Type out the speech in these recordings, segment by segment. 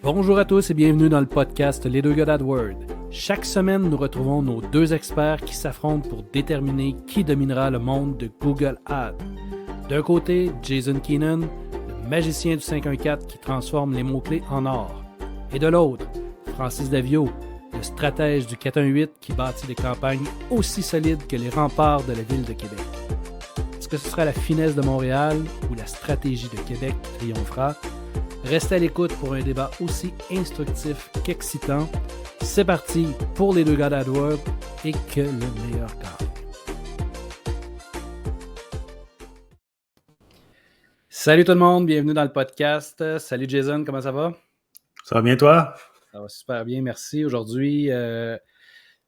Bonjour à tous et bienvenue dans le podcast Les deux gars d'AdWord. Chaque semaine, nous retrouvons nos deux experts qui s'affrontent pour déterminer qui dominera le monde de Google Ads. D'un côté, Jason Keenan, le magicien du 514 qui transforme les mots-clés en or. Et de l'autre, Francis Davio, le stratège du 418 qui bâtit des campagnes aussi solides que les remparts de la ville de Québec. Est-ce que ce sera la finesse de Montréal ou la stratégie de Québec qui triomphera? Restez à l'écoute pour un débat aussi instructif qu'excitant. C'est parti pour les deux gars d'AdWord et que le meilleur gagne. Salut tout le monde, bienvenue dans le podcast. Salut Jason, comment ça va? Ça va bien toi? Ça va super bien, merci. Aujourd'hui,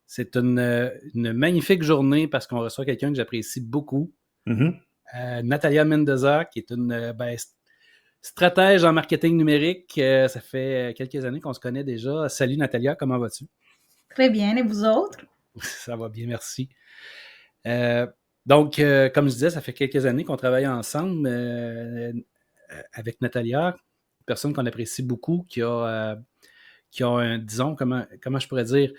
c'est une magnifique journée parce qu'on reçoit quelqu'un que j'apprécie beaucoup. Natalia Mendoza, qui est une stratège en marketing numérique. Ça fait quelques années qu'on se connaît déjà. Salut Natalia, comment vas-tu? Très bien, et vous autres? Ça va bien, merci. Donc, comme je disais, ça fait quelques années qu'on travaille ensemble avec Natalia, une personne qu'on apprécie beaucoup, qui a un, disons, comment je pourrais dire,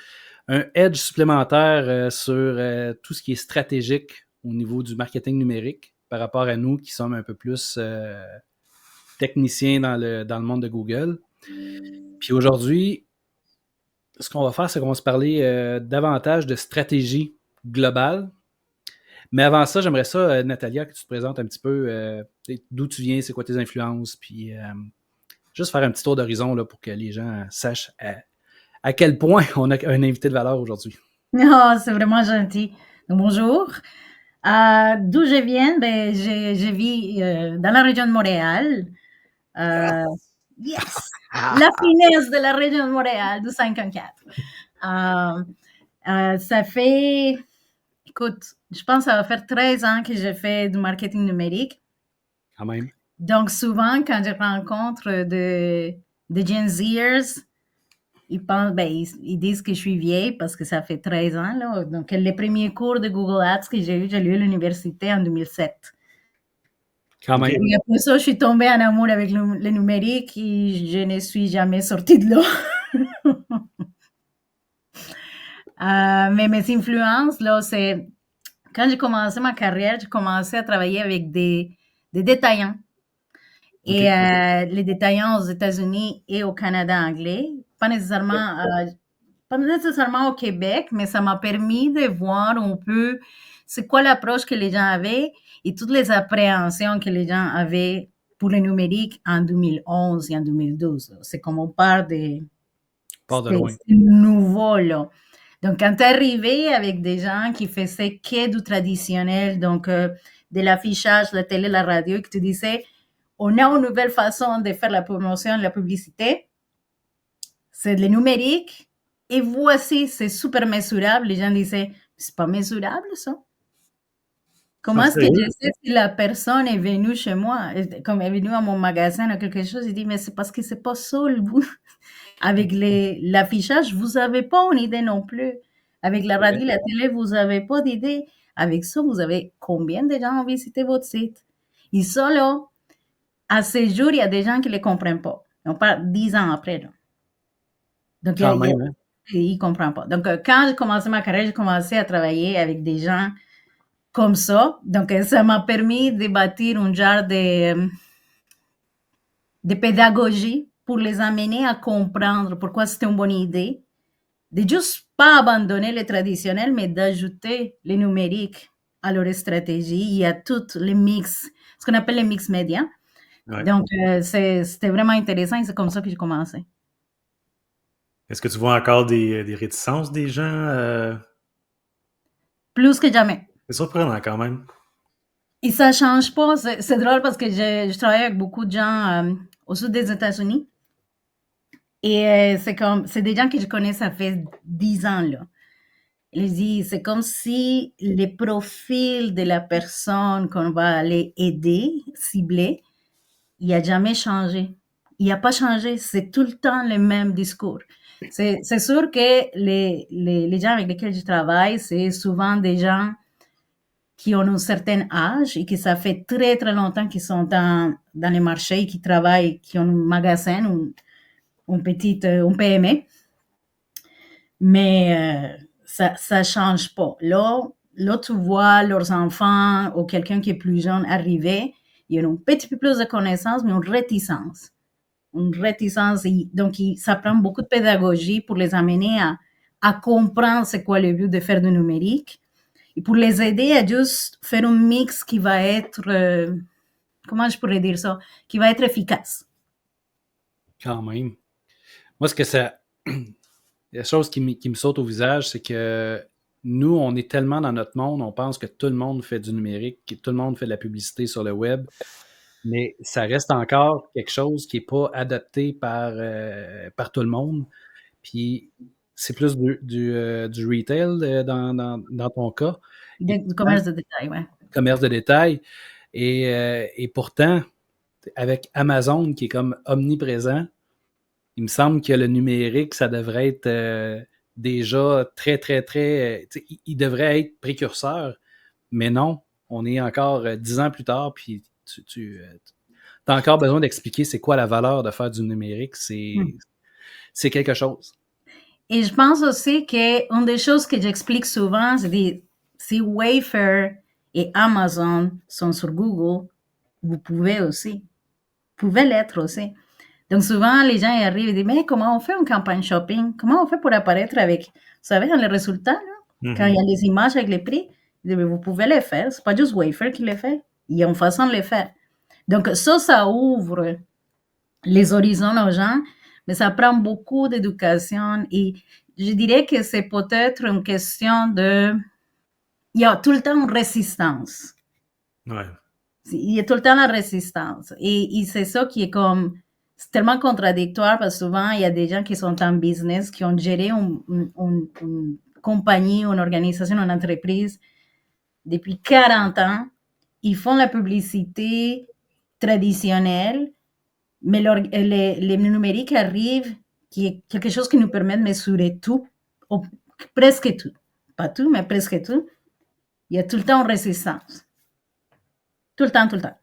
un edge supplémentaire sur tout ce qui est stratégique au niveau du marketing numérique par rapport à nous qui sommes un peu plus techniciens dans le monde de Google. Puis aujourd'hui, ce qu'on va faire, c'est qu'on va se parler davantage de stratégie globale. Mais avant ça, j'aimerais ça, Natalia, que tu te présentes un petit peu d'où tu viens, c'est quoi tes influences, puis juste faire un petit tour d'horizon là, pour que les gens sachent à quel point on a un invité de valeur aujourd'hui. Oh, c'est vraiment gentil. Donc, bonjour. D'où je viens? Je vis dans la région de Montréal. Yes! La finesse de la région de Montréal, du 54. Ça fait, écoute, je pense que ça va faire 13 ans que je fais du marketing numérique. Quand même. Donc, souvent, quand je rencontre des Gen Zers, ils disent que je suis vieille parce que ça fait 13 ans. Là. Donc, les premiers cours de Google Ads que j'ai eu à l'université en 2007. Quand même. Et après ça, je suis tombée en amour avec le numérique et je ne suis jamais sortie de là. Mais mes influences, là, c'est... Quand j'ai commencé ma carrière, j'ai commencé à travailler avec des détaillants. Et les détaillants aux États-Unis et au Canada anglais, pas nécessairement au Québec, mais ça m'a permis de voir un peu c'est quoi l'approche que les gens avaient et toutes les appréhensions que les gens avaient pour le numérique en 2011 et en 2012. C'est comme on part de loin. C'est nouveau, là. Donc, quand tu es arrivé avec des gens qui faisaient que du traditionnel, donc de l'affichage, la télé, la radio, et que tu disais, on a une nouvelle façon de faire la promotion, la publicité, c'est le numérique, et voici, c'est super mesurable. Les gens disaient, c'est pas mesurable, ça. Comment est-ce que je sais si la personne est venue chez moi, comme elle est venue à mon magasin ou quelque chose, il dit, mais c'est parce que c'est pas ça le bout. Avec l'affichage, vous n'avez pas une idée non plus. Avec la radio, la télé, vous n'avez pas d'idée. Avec ça, vous avez combien de gens ont visité votre site? Et ça, là, à ce jour, il y a des gens qui ne les comprennent pas. On parle 10 ans après. Là. Donc, ils ne comprennent pas. Donc, quand j'ai commencé ma carrière, j'ai commencé à travailler avec des gens comme ça. Donc, ça m'a permis de bâtir un genre de pédagogie pour les amener à comprendre pourquoi c'était une bonne idée. De juste pas abandonner le traditionnel, mais d'ajouter le numérique à leur stratégie et à toutes les mix, ce qu'on appelle les mix médias. Ouais. Donc, c'était vraiment intéressant et c'est comme ça que j'ai commencé. Est-ce que tu vois encore des réticences des gens? Plus que jamais. C'est surprenant quand même. Et ça change pas. C'est drôle parce que je travaille avec beaucoup de gens au sud des États-Unis. Et c'est des gens que je connais, ça fait 10 ans, là. C'est comme si le profil de la personne qu'on va aller aider, cibler, il n'a jamais changé. Il n'a pas changé. C'est tout le temps le même discours. C'est sûr que les gens avec lesquels je travaille, c'est souvent des gens qui ont un certain âge et que ça fait très, très longtemps qu'ils sont dans les marchés, qui travaillent, qui ont un magasin une PME, mais ça ne change pas. Là, tu vois leurs enfants ou quelqu'un qui est plus jeune arriver, il y a un petit peu plus de connaissances, mais une réticence. Donc, ça prend beaucoup de pédagogie pour les amener à comprendre c'est quoi le but de faire du numérique et pour les aider à juste faire un mix qui va être, comment je pourrais dire ça, qui va être efficace. Quand même. Moi, la chose qui me saute au visage, c'est que nous, on est tellement dans notre monde, on pense que tout le monde fait du numérique, que tout le monde fait de la publicité sur le web, mais ça reste encore quelque chose qui n'est pas adopté par tout le monde. Puis c'est plus du retail dans ton cas. Du commerce de détail, ouais. Commerce de détail. Et pourtant, avec Amazon qui est comme omniprésent, il me semble que le numérique, ça devrait être déjà très, très, très... il devrait être précurseur, mais non, on est encore 10 ans plus tard, puis tu as encore besoin d'expliquer c'est quoi la valeur de faire du numérique. C'est quelque chose. Et je pense aussi qu'une des choses que j'explique souvent, c'est si Wayfair et Amazon sont sur Google, vous pouvez aussi. Vous pouvez l'être aussi. Donc souvent, les gens y arrivent et disent, mais comment on fait une campagne shopping? Comment on fait pour apparaître avec, vous savez, dans les résultats, là, quand il y a les images avec les prix, vous pouvez les faire. C'est pas juste Wayfair qui les fait. Il y a une façon de les faire. Donc ça ouvre les horizons aux gens, mais ça prend beaucoup d'éducation et je dirais que c'est peut-être une question il y a tout le temps une résistance. Ouais. Il y a tout le temps la résistance. Et c'est ça qui est c'est tellement contradictoire parce que souvent, il y a des gens qui sont en business, qui ont géré une compagnie, une organisation, une entreprise depuis 40 ans. Ils font la publicité traditionnelle, mais les numériques arrivent, qui est quelque chose qui nous permet de mesurer tout, ou presque tout. Pas tout, mais presque tout. Il y a tout le temps une résistance. Tout le temps, tout le temps.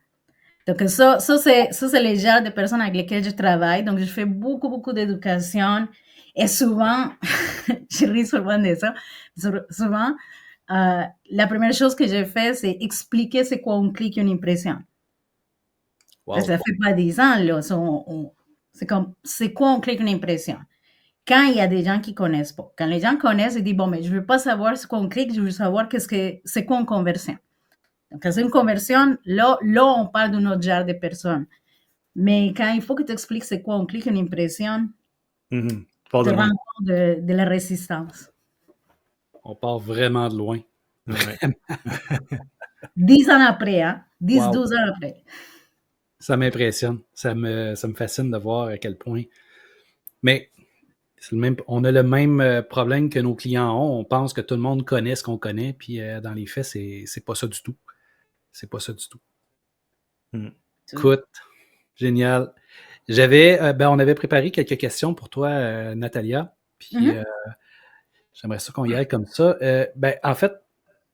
Donc, ça c'est les genres de personnes avec lesquelles je travaille. Donc, je fais beaucoup, beaucoup d'éducation. Et souvent, je ris souvent de ça, souvent, la première chose que je fais, c'est expliquer c'est quoi un clic et une impression. Wow. Ça fait pas 10 ans, là. C'est quoi un clic et une impression? Quand il y a des gens qui connaissent pas. Quand les gens connaissent, ils disent, bon, mais je veux pas savoir c'est quoi un clic, je veux savoir c'est quoi une conversion. Donc, quand c'est une conversion, là, on parle d'un autre genre de personnes. Mais quand il faut que tu expliques c'est quoi un clic, une impression, tu te rends compte de la résistance. On part vraiment de loin. Ouais. 10 ans après, hein? 10, wow. 12 ans après. Ça m'impressionne. Ça me fascine de voir à quel point. Mais on a le même problème que nos clients ont. On pense que tout le monde connaît ce qu'on connaît, puis dans les faits, c'est pas ça du tout. C'est pas ça du tout. Écoute, génial. On avait préparé quelques questions pour toi, Natalia. Puis j'aimerais ça qu'on y aille comme ça. En fait,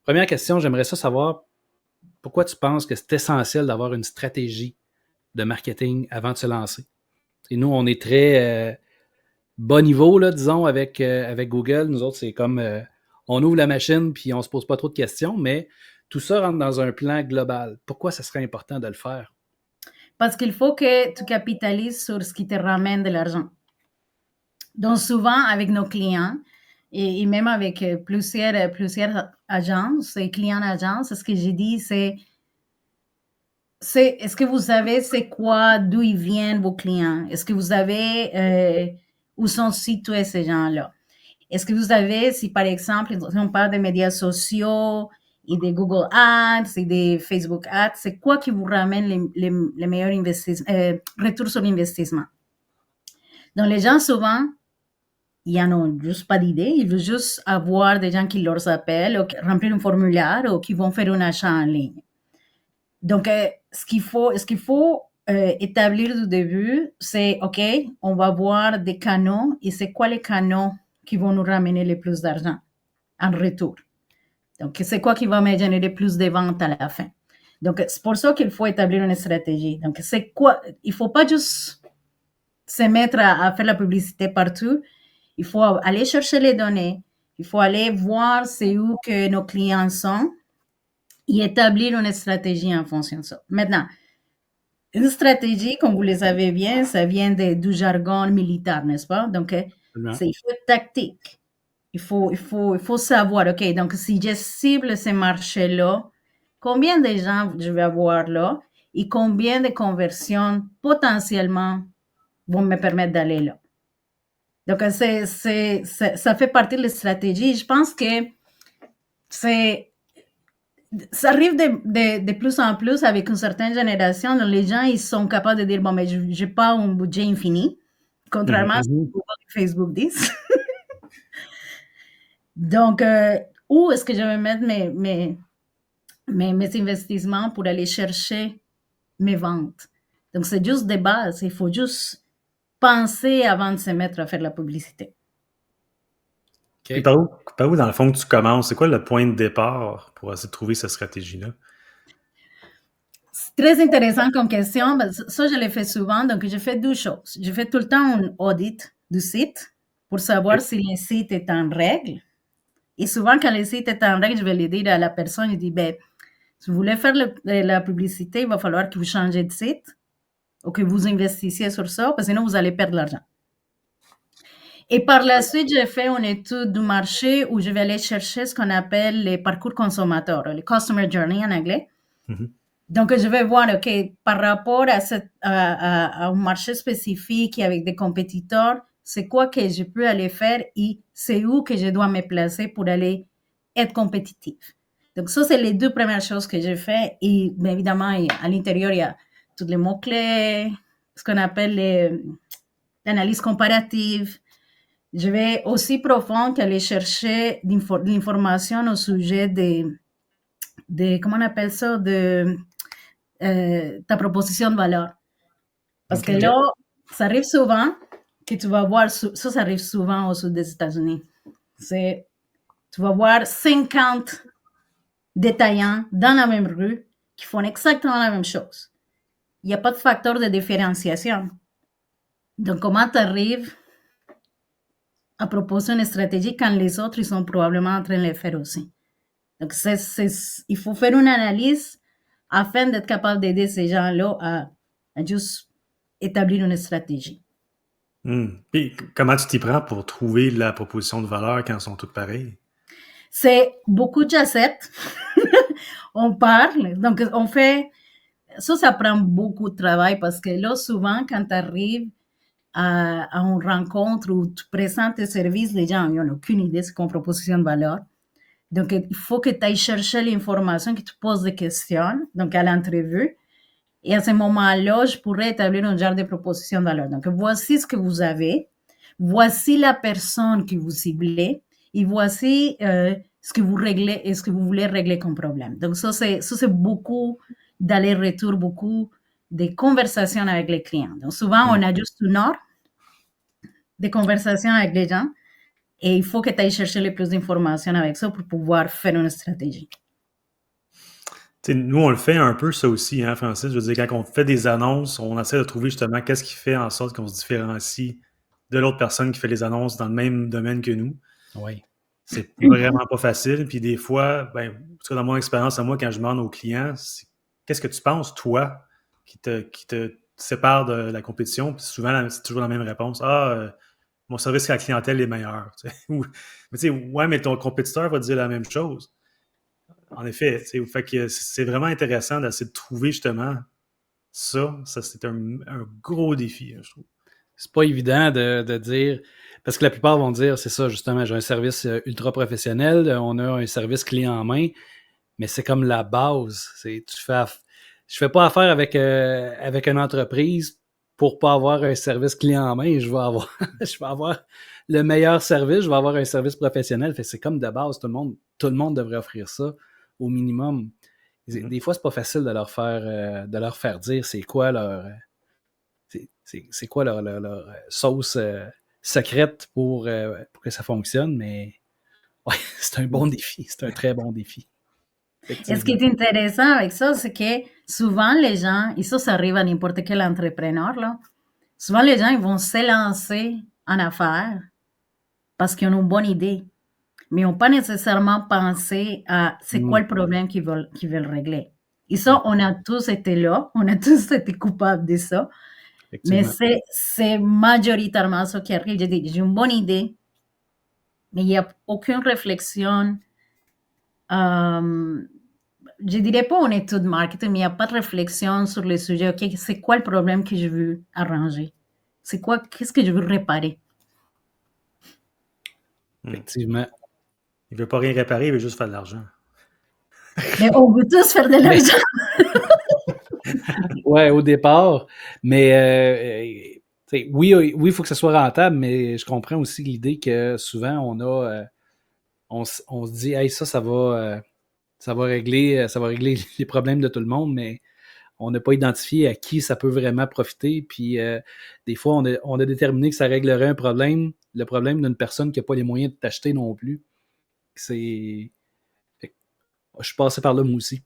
première question, j'aimerais ça savoir pourquoi tu penses que c'est essentiel d'avoir une stratégie de marketing avant de se lancer. Et nous, on est très bas niveau, là, disons, avec Google. Nous autres, c'est comme on ouvre la machine puis on se pose pas trop de questions, mais tout ça rentre dans un plan global. Pourquoi ça serait important de le faire? Parce qu'il faut que tu capitalises sur ce qui te ramène de l'argent. Donc, souvent, avec nos clients, et même avec plusieurs agences et clients d'agences, ce que j'ai dit, c'est est-ce que vous savez c'est quoi, d'où ils viennent vos clients? Est-ce que vous savez où sont situés ces gens-là? Est-ce que vous savez si, par exemple, on parle des médias sociaux et des Google Ads et des Facebook Ads, c'est quoi qui vous ramène les meilleurs retours sur l'investissement? Donc, les gens, souvent, ils n'ont juste pas d'idée. Ils veulent juste avoir des gens qui leur appellent, ou remplir un formulaire ou qui vont faire un achat en ligne. Donc, ce qu'il faut établir du début, c'est, OK, on va voir des canaux et c'est quoi les canaux qui vont nous ramener le plus d'argent en retour. Donc, c'est quoi qui va me générer plus de ventes à la fin. Donc, c'est pour ça qu'il faut établir une stratégie. Donc, c'est quoi? Il ne faut pas juste se mettre à faire la publicité partout. Il faut aller chercher les données. Il faut aller voir c'est où que nos clients sont et établir une stratégie en fonction de ça. Maintenant, une stratégie, comme vous le savez bien, ça vient du jargon militaire, n'est-ce pas? Donc, il faut être tactique. Il faut savoir, OK, donc si je cible ce marché-là, combien de gens je vais avoir là et combien de conversions potentiellement vont me permettre d'aller là. Donc, ça fait partie de la stratégie. Je pense que ça arrive de plus en plus avec une certaine génération dont les gens ils sont capables de dire bon, mais je n'ai pas un budget infini, contrairement à ce que Facebook disent. Donc, où est-ce que je vais mettre mes investissements pour aller chercher mes ventes? Donc, c'est juste des bases. Il faut juste penser avant de se mettre à faire la publicité. Et par où, dans le fond, que tu commences? C'est quoi le point de départ pour essayer de trouver cette stratégie-là? C'est très intéressant comme question. Ça, je l'ai fait souvent. Donc, je fais deux choses. Je fais tout le temps un audit du site pour savoir si le site est en règle. Et souvent, quand le site est en règle, je vais le dire à la personne, je dis, si vous voulez faire la publicité, il va falloir que vous changez de site ou que vous investissiez sur ça, parce que sinon, vous allez perdre l'argent. Et par la suite, j'ai fait une étude du marché où je vais aller chercher ce qu'on appelle les parcours consommateurs, les Customer Journey en anglais. Mm-hmm. Donc, je vais voir, OK, par rapport à un marché spécifique et avec des compétiteurs, c'est quoi que je peux aller faire et c'est où que je dois me placer pour aller être compétitif. Donc, ça, c'est les deux premières choses que j'ai fait. Et bien évidemment, à l'intérieur, il y a tous les mots-clés, ce qu'on appelle l'analyse comparative. Je vais aussi profond qu'aller chercher de l'information au sujet comment on appelle ça, de ta proposition de valeur. Parce que là, ça arrive souvent que tu vas voir, ça arrive souvent au sud des États-Unis. Tu vas voir 50 détaillants dans la même rue qui font exactement la même chose. Il n'y a pas de facteur de différenciation. Donc, comment tu arrives à proposer une stratégie quand les autres, ils sont probablement en train de le faire aussi. Donc, il faut faire une analyse afin d'être capable d'aider ces gens-là à juste établir une stratégie. Et comment tu t'y prends pour trouver la proposition de valeur quand elles sont toutes pareilles? C'est beaucoup de jacettes. On parle. Donc, on fait... Ça prend beaucoup de travail parce que là, souvent, quand tu arrives à une rencontre où tu présentes tes services, les gens n'ont aucune idée de ce qu'une proposition de valeur. Donc, il faut que tu ailles chercher l'information, que tu poses des questions, donc à l'entrevue. Et à ce moment-là, je pourrais établir un genre de proposition de valeur. Donc, voici ce que vous avez, voici la personne que vous ciblez, et voici ce que vous réglez et ce que vous voulez régler comme problème. Donc, ça c'est beaucoup d'aller-retour, beaucoup de conversations avec les clients. Donc, souvent, on a juste une heure de conversation avec les gens. Et il faut que tu ailles chercher le plus d'informations avec ça pour pouvoir faire une stratégie. T'sais, nous, on le fait un peu ça aussi, hein, Francis. Je veux dire, quand on fait des annonces, on essaie de trouver justement qu'est-ce qui fait en sorte qu'on se différencie de l'autre personne qui fait les annonces dans le même domaine que nous. Oui. C'est vraiment pas facile. Puis des fois, dans mon expérience à moi, quand je demande aux clients, qu'est-ce que tu penses, toi, qui te sépare de la compétition? Puis souvent, c'est toujours la même réponse. Mon service à la clientèle est meilleur. Mais ton compétiteur va dire la même chose. En effet, fait que c'est vraiment intéressant d'essayer de trouver justement ça. Ça, c'est un gros défi, je trouve. C'est pas évident de dire, parce que la plupart vont dire, c'est ça, justement, j'ai un service ultra professionnel, on a un service clé en main, mais c'est comme la base. Je fais pas affaire avec une entreprise pour pas avoir un service clé en main. Je vais avoir le meilleur service, je vais avoir un service professionnel. Fait que c'est comme de base, tout le monde devrait offrir ça au minimum. Des fois, c'est pas facile de leur faire dire c'est quoi leur sauce secrète pour que ça fonctionne, mais ouais, c'est un bon défi, c'est un très bon défi. Et ce qui est intéressant avec ça, c'est que souvent les gens, et ça arrive à n'importe quel entrepreneur, là, Souvent, les gens ils vont s'élancer en affaires parce qu'ils ont une bonne idée, mais ils n'ont pas nécessairement pensé à c'est quoi le problème qu'ils veulent régler. Et ça, on a tous été là, on a tous été coupables de ça, mais c'est majoritairement ça qui arrive. J'ai une bonne idée, mais il n'y a aucune réflexion. Je dirais pas une étude marketing, mais il n'y a pas de réflexion sur le sujet. OK, c'est quoi le problème que je veux arranger? Qu'est-ce que je veux réparer? Effectivement. Il veut pas rien réparer, il veut juste faire de l'argent. Mais on veut tous faire de l'argent. Ouais, au départ. Mais oui, il faut que ça soit rentable, mais je comprends aussi l'idée que souvent on se dit, hey, ça va régler les problèmes de tout le monde, mais on n'a pas identifié à qui ça peut vraiment profiter. Puis des fois, on a déterminé que ça réglerait le problème d'une personne qui n'a pas les moyens de t'acheter non plus. Je suis passé par là, moi aussi.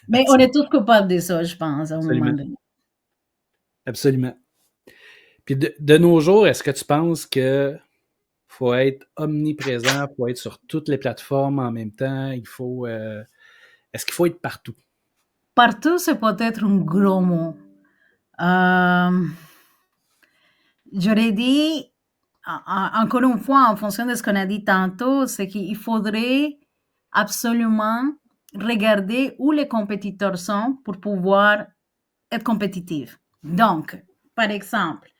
Mais on est tous coupables de ça, je pense, à un moment donné. Absolument. Puis de nos jours, est-ce que tu penses que faut être omniprésent, faut être sur toutes les plateformes en même temps, est-ce qu'il faut être partout? Partout, c'est peut-être un gros mot. J'aurais dit, encore une fois, en fonction de ce qu'on a dit tantôt, c'est qu'il faudrait absolument regarder où les compétiteurs sont pour pouvoir être compétitif. Donc, par exemple,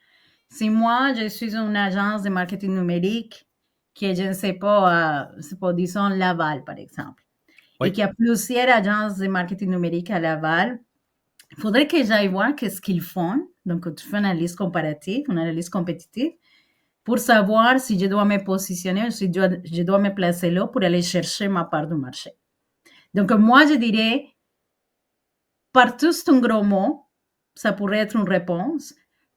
si moi, je suis une agence de marketing numérique qui, je ne sais pas, disons Laval, par exemple, et qu'il y a plusieurs agences de marketing numérique à Laval, il faudrait que j'aille voir qu'est-ce qu'ils font. Donc, tu fais une analyse comparative, une analyse compétitive, pour savoir si je dois me positionner ou si je dois me placer là pour aller chercher ma part du marché. Donc, moi, je dirais, partout, c'est un gros mot. Ça pourrait être une réponse.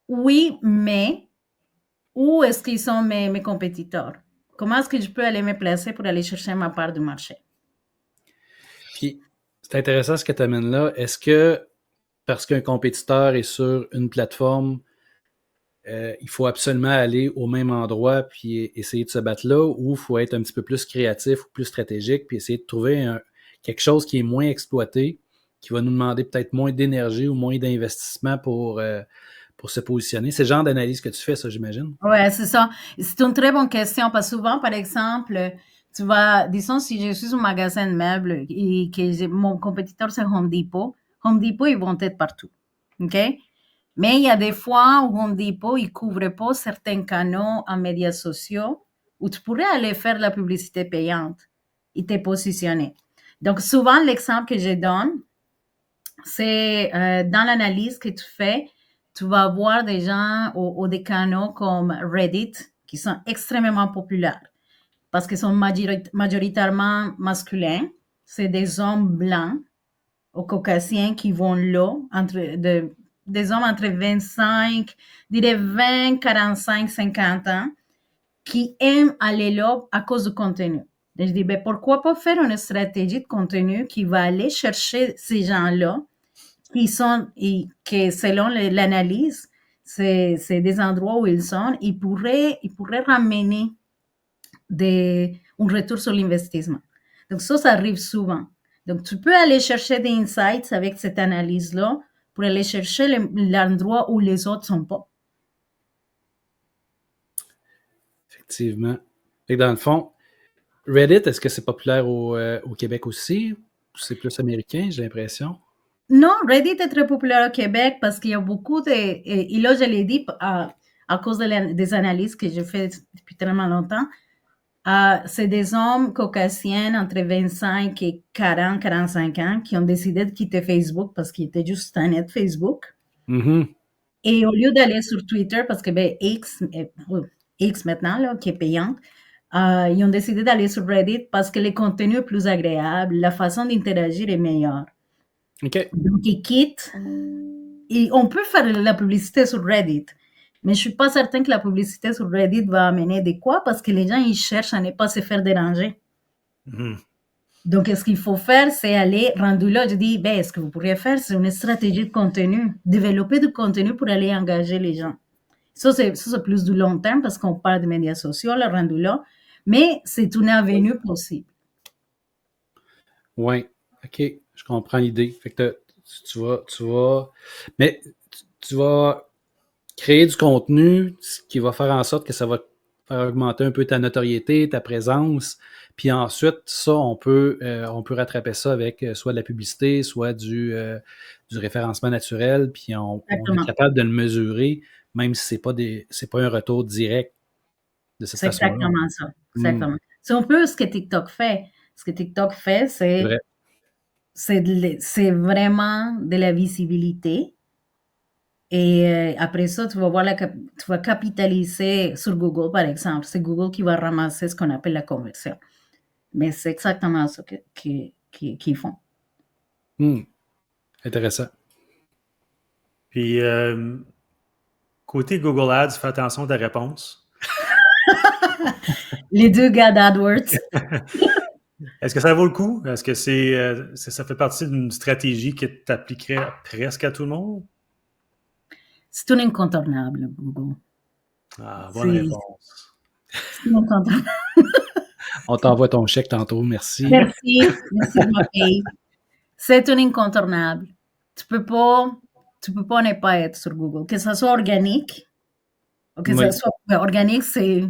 Oui, mais où est-ce qu'ils sont mes compétiteurs? Comment est-ce que je peux aller me placer pour aller chercher ma part du marché? Puis, c'est intéressant ce que tu amènes là. Est-ce que parce qu'un compétiteur est sur une plateforme, il faut absolument aller au même endroit puis essayer de se battre là, ou il faut être un petit peu plus créatif ou plus stratégique puis essayer de trouver quelque chose qui est moins exploité, qui va nous demander peut-être moins d'énergie ou moins d'investissement pour se positionner? C'est le genre d'analyse que tu fais, ça, j'imagine? Oui, c'est ça. C'est une très bonne question parce que souvent, par exemple, disons, si je suis un magasin de meubles et que mon compétiteur, c'est Home Depot, ils vont être partout. OK? Mais il y a des fois où Home Depot, il ne couvre pas certains canaux en médias sociaux où tu pourrais aller faire de la publicité payante et te positionner. Donc, souvent, l'exemple que je donne, c'est dans l'analyse que tu fais, tu vas voir des gens ou des canaux comme Reddit qui sont extrêmement populaires parce qu'ils sont majoritairement masculins. C'est des hommes blancs ou caucasiens qui vont là, des hommes entre 25, je dirais 20, 45, 50 ans, qui aiment aller là à cause du contenu. Donc, je dis, ben, pourquoi pas faire une stratégie de contenu qui va aller chercher ces gens-là qui sont, et que selon l'analyse, c'est des endroits où ils sont, ils pourraient ramener un retour sur l'investissement. Donc, ça arrive souvent. Donc, tu peux aller chercher des insights avec cette analyse-là pour aller chercher l'endroit où les autres ne sont pas. Effectivement. Et dans le fond, Reddit, est-ce que c'est populaire au Québec aussi? Ou c'est plus américain, j'ai l'impression? Non, Reddit est très populaire au Québec parce qu'il y a beaucoup de... Et là, je l'ai dit à cause des analyses que je fais depuis tellement longtemps. C'est des hommes caucasiens entre 25 et 40, 45 ans qui ont décidé de quitter Facebook parce qu'ils étaient juste tannés de Facebook. Mm-hmm. Et au lieu d'aller sur Twitter, parce que X maintenant, là, qui est payante, ils ont décidé d'aller sur Reddit parce que le contenu est plus agréable, la façon d'interagir est meilleure. OK. Donc, ils quittent. Et on peut faire la publicité sur Reddit, mais je ne suis pas certain que la publicité sur Reddit va amener de quoi parce que les gens, ils cherchent à ne pas se faire déranger. Mm-hmm. Donc, ce qu'il faut faire, c'est aller rendu là. Je dis, ben, ce que vous pourriez faire, c'est une stratégie de contenu, développer du contenu pour aller engager les gens. Ça, c'est plus du long terme parce qu'on parle de médias sociaux, le rendu là, mais c'est une avenue possible. Oui, OK, je comprends l'idée. Fait que tu vas, mais tu vas créer du contenu, ce qui va faire en sorte que ça va faire augmenter un peu ta notoriété, ta présence, puis ensuite, ça, on peut rattraper ça avec soit de la publicité, soit du référencement naturel, puis on est Exactement. capable de le mesurer, même si c'est pas un retour direct de cette C'est façon-là. exactement ça. Exactement. C'est un peu ce que TikTok fait. Ce que TikTok fait, C'est vrai. c'est vraiment de la visibilité. Et après ça, tu vas capitaliser sur Google, par exemple. C'est Google qui va ramasser ce qu'on appelle la conversion. Mais c'est exactement ça qu'ils font. Intéressant. Puis, côté Google Ads, fais attention à ta réponse. Les deux gars d'AdWords. Est-ce que ça vaut le coup? Est-ce que ça fait partie d'une stratégie qui t'appliquerait presque à tout le monde? C'est un incontournable, Google. Ah, bonne réponse. C'est un incontournable. On t'envoie ton chèque tantôt, merci. Merci de ma paye. C'est un incontournable. Tu peux pas ne pas être sur Google. Que ça soit organique, ou que ça soit organique, c'est,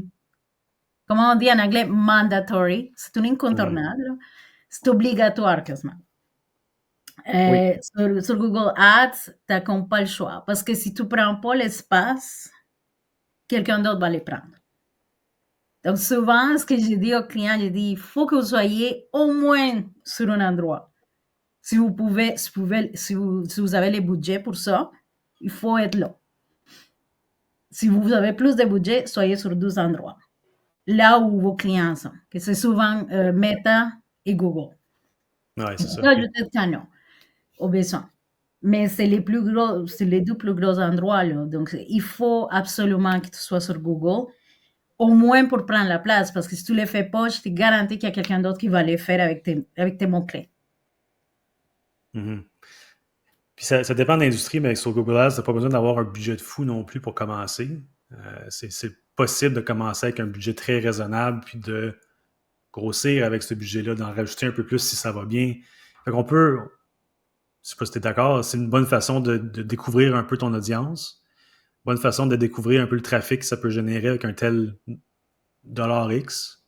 comment on dit en anglais, mandatory. C'est un incontournable. C'est obligatoire quasiment. Sur Google Ads, tu n'as pas le choix. Parce que si tu ne prends pas l'espace, quelqu'un d'autre va le prendre. Donc, souvent, ce que je dis aux clients, je dis, il faut que vous soyez au moins sur un endroit. Si vous avez les budgets pour ça, il faut être là. Si vous avez plus de budget, soyez sur 12 endroits. Là où vos clients sont, que c'est souvent Meta et Google. Oui, c'est ça. Ajouter Canon, au besoin. Mais c'est les deux plus gros endroits. Là. Donc, il faut absolument que tu sois sur Google, au moins pour prendre la place, parce que si tu ne les fais pas, je te garantis qu'il y a quelqu'un d'autre qui va les faire avec tes mots-clés. Mm-hmm. Puis ça dépend de l'industrie, mais sur Google Ads, tu n'as pas besoin d'avoir un budget de fou non plus pour commencer. C'est possible de commencer avec un budget très raisonnable, puis de grossir avec ce budget-là, d'en rajouter un peu plus si ça va bien. Fait qu'on peut, je ne sais pas si tu es d'accord, c'est une bonne façon de découvrir un peu ton audience, bonne façon de découvrir un peu le trafic que ça peut générer avec un tel dollar X.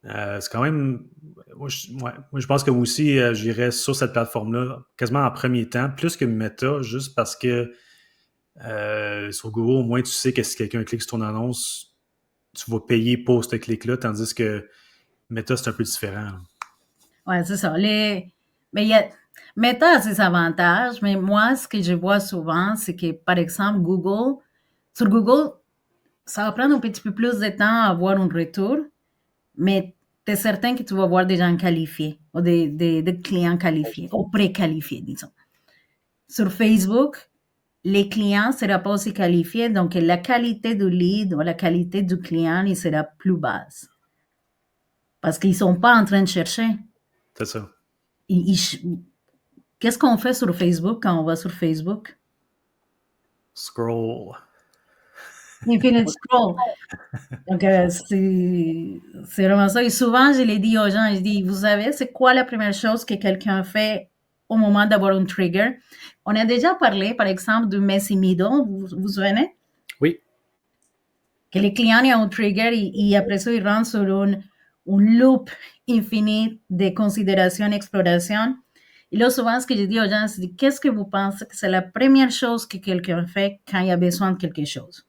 C'est quand même... Moi, je pense que moi aussi, j'irais sur cette plateforme-là quasiment en premier temps, plus que Meta, juste parce que sur Google, au moins, tu sais que si quelqu'un clique sur ton annonce, tu vas payer pour ce clic-là, tandis que Meta, c'est un peu différent. Oui, c'est ça. Meta a ses avantages, mais moi, ce que je vois souvent, c'est que, par exemple, sur Google, ça va prendre un petit peu plus de temps à avoir un retour, mais tu es certain que tu vas avoir des gens qualifiés ou des clients qualifiés ou préqualifiés, disons. Sur Facebook, les clients ne seront pas aussi qualifiés, donc la qualité du lead ou la qualité du client il sera plus basse. Parce qu'ils ne sont pas en train de chercher. C'est ça. Qu'est-ce qu'on fait sur Facebook quand on va sur Facebook? Scroll. Infinite scroll. Donc, c'est vraiment ça. Et souvent, je l'ai dit aux gens, je dis, vous savez, c'est quoi la première chose que quelqu'un fait au moment d'avoir un trigger? On a déjà parlé, par exemple, du messy middle, vous vous souvenez? Oui. Que les clients ont un trigger et après ça, ils rentrent sur un loop infini de considération, exploration. Et là, souvent, ce que je dis aux gens, c'est qu'est-ce que vous pensez que c'est la première chose que quelqu'un fait quand il a besoin de quelque chose?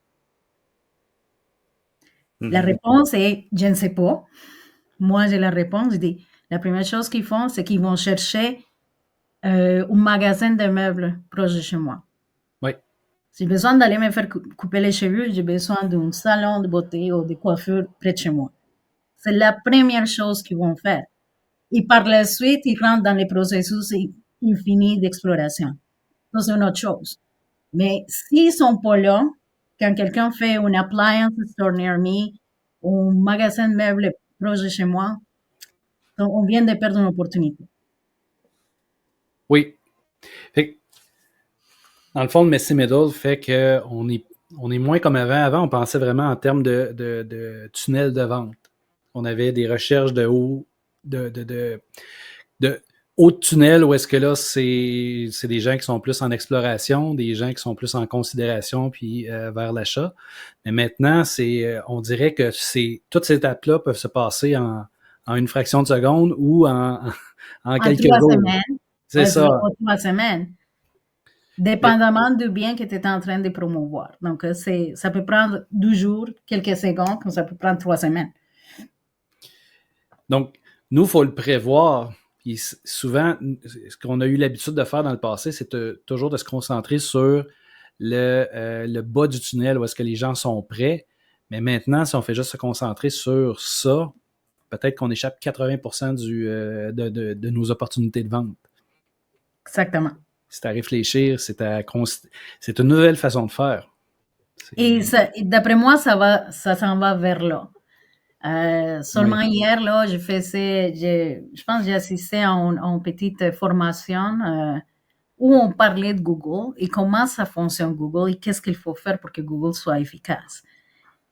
La réponse est, je ne sais pas. Moi, j'ai la réponse. Je dis, la première chose qu'ils font, c'est qu'ils vont chercher un magasin de meubles proche de chez moi. Oui. Si j'ai besoin d'aller me faire couper les cheveux, j'ai besoin d'un salon de beauté ou de coiffure près de chez moi. C'est la première chose qu'ils vont faire. Et par la suite, ils rentrent dans les processus infinis d'exploration. Ça, c'est une autre chose. Mais s'ils ne sont pas là, quand quelqu'un fait une appliance store near me, un magasin de meubles proche de chez moi, Donc, on vient de perdre une opportunité. Oui. Fait que, dans le fond, le Messi Middle fait qu'on est moins comme avant. Avant, on pensait vraiment en termes de tunnel de vente. On avait des recherches de haut de tunnel où est-ce que là, c'est des gens qui sont plus en exploration, des gens qui sont plus en considération puis vers l'achat. Mais maintenant, on dirait que toutes ces étapes-là peuvent se passer en une fraction de seconde ou en quelques 3 jours. semaines. C'est ça. 3 semaines. Dépendamment du bien que tu es en train de promouvoir. Donc, ça peut prendre 12 jours, quelques secondes, comme ça peut prendre 3 semaines. Donc, nous, il faut le prévoir. Puis souvent, ce qu'on a eu l'habitude de faire dans le passé, c'est toujours de se concentrer sur le bas du tunnel, où est-ce que les gens sont prêts. Mais maintenant, si on fait juste se concentrer sur ça, peut-être qu'on échappe 80% de nos opportunités de vente. Exactement. C'est à réfléchir, c'est une nouvelle façon de faire. Et d'après moi, ça s'en va vers là. Seulement hier, là, je pense que j'ai assisté à une petite formation où on parlait de Google et comment ça fonctionne Google et qu'est-ce qu'il faut faire pour que Google soit efficace.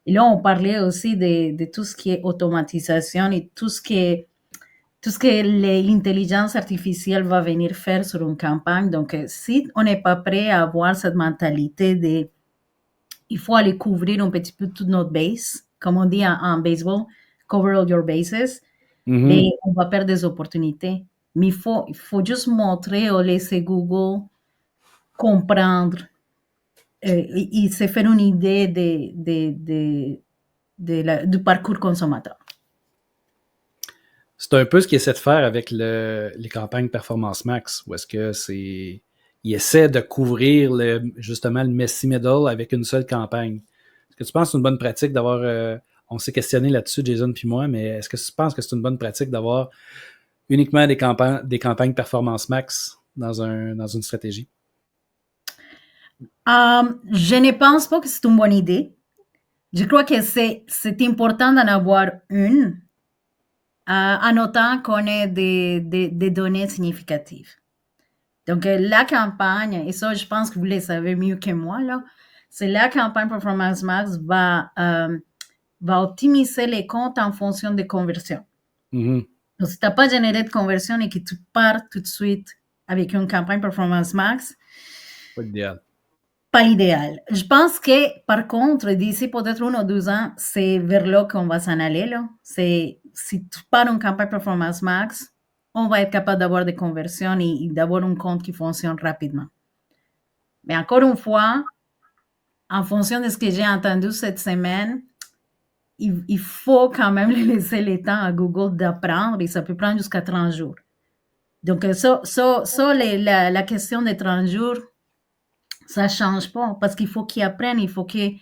Et là, on parlait aussi de tout ce qui est automatisation et tout ce que l'intelligence artificielle va venir faire sur une campagne. Donc, si on n'est pas prêt à avoir cette mentalité il faut aller couvrir un petit peu toute notre base, comme on dit en baseball, cover all your bases, mais on va perdre des opportunités. Mais il faut juste montrer ou laisser Google comprendre et se faire une idée du parcours consommateur. C'est un peu ce qu'il essaie de faire avec les campagnes Performance Max, où est-ce que il essaie de couvrir justement le Messi Middle avec une seule campagne. Est-ce que tu penses que c'est une bonne pratique d'avoir... on s'est questionné là-dessus, Jason puis moi, mais est-ce que tu penses que c'est une bonne pratique d'avoir uniquement des campagnes Performance Max dans une stratégie? Je ne pense pas que c'est une bonne idée. Je crois que c'est important d'en avoir une, en autant qu'on ait des données significatives. Donc, la campagne, et ça, je pense que vous le savez mieux que moi, là, c'est la campagne Performance Max va optimiser les comptes en fonction des conversions. Mm-hmm. Donc, si tu n'as pas généré de conversion et que tu pars tout de suite avec une campagne Performance Max, pas l'idéal. Pas l'idéal. Je pense que, par contre, d'ici peut-être 1 ou 2 ans, c'est vers là qu'on va s'en aller. Là. Si tu pars une campagne Performance Max, on va être capable d'avoir des conversions et d'avoir un compte qui fonctionne rapidement. Mais encore une fois, en fonction de ce que j'ai entendu cette semaine, il faut quand même laisser le temps à Google d'apprendre et ça peut prendre jusqu'à 30 jours. Donc, la question des 30 jours, ça ne change pas parce qu'il faut qu'ils apprennent, il faut qu'ils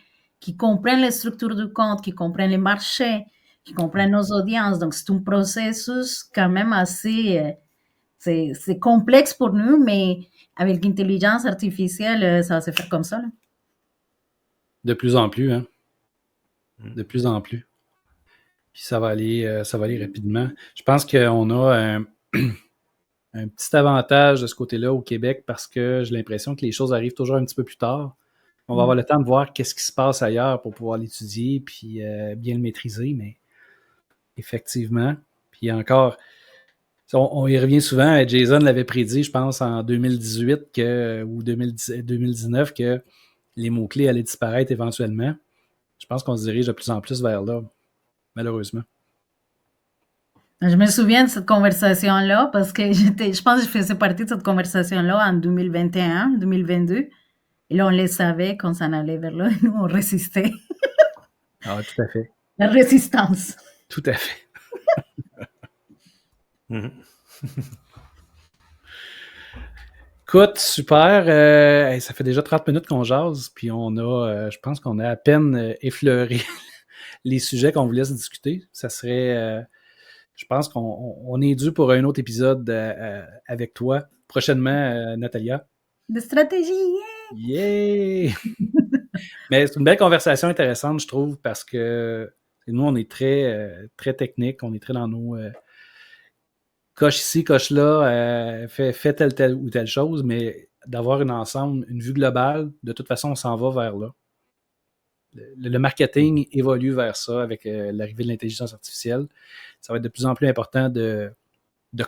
comprennent les structures du compte, qu'ils comprennent les marchés, qu'ils comprennent nos audiences. Donc, c'est un processus quand même assez... c'est complexe pour nous, mais avec l'intelligence artificielle, ça va se faire comme ça. Là. De plus en plus, hein? De plus en plus. Puis ça va aller rapidement. Je pense qu'on a un petit avantage de ce côté-là au Québec parce que j'ai l'impression que les choses arrivent toujours un petit peu plus tard. On va avoir le temps de voir qu'est-ce qui se passe ailleurs pour pouvoir l'étudier puis bien le maîtriser, mais effectivement. Puis encore, on y revient souvent. Jason l'avait prédit, je pense, en 2018 ou 2019 que les mots-clés allaient disparaître éventuellement. Je pense qu'on se dirige de plus en plus vers là, malheureusement. Je me souviens de cette conversation-là parce que je pense que je faisais partie de cette conversation-là en 2021, 2022. Et là, on le savait qu'on s'en allait vers là. Nous, on résistait. Ah, tout à fait. La résistance. Tout à fait. Écoute, super. Ça fait déjà 30 minutes qu'on jase, puis je pense qu'on a à peine effleuré les sujets qu'on voulait se discuter. Ça serait... je pense qu'on est dû pour un autre épisode avec toi prochainement, Natalia. De stratégie, yeah! Mais c'est une belle conversation intéressante, je trouve, parce que nous, on est très, très technique, on est très dans coche ici, coche là, fais telle ou telle chose, mais d'avoir une vue globale, de toute façon, on s'en va vers là. Le marketing évolue vers ça avec l'arrivée de l'intelligence artificielle. Ça va être de plus en plus important de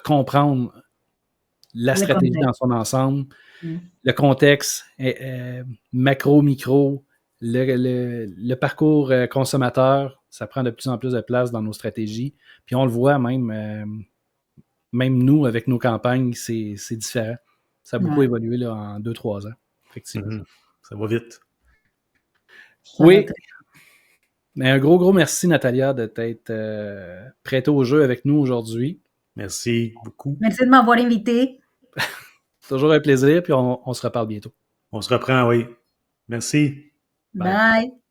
comprendre la stratégie dans son ensemble, le contexte, macro, micro, le parcours consommateur, ça prend de plus en plus de place dans nos stratégies. Puis on le voit même nous, avec nos campagnes, c'est différent. Ça a beaucoup évolué là, en 2-3 ans, effectivement. Ça va vite. Oui. Mais un gros merci, Natalia, de t'être prêtée au jeu avec nous aujourd'hui. Merci beaucoup. Merci de m'avoir invité. Toujours un plaisir, puis on se reparle bientôt. On se reprend, oui. Merci. Bye.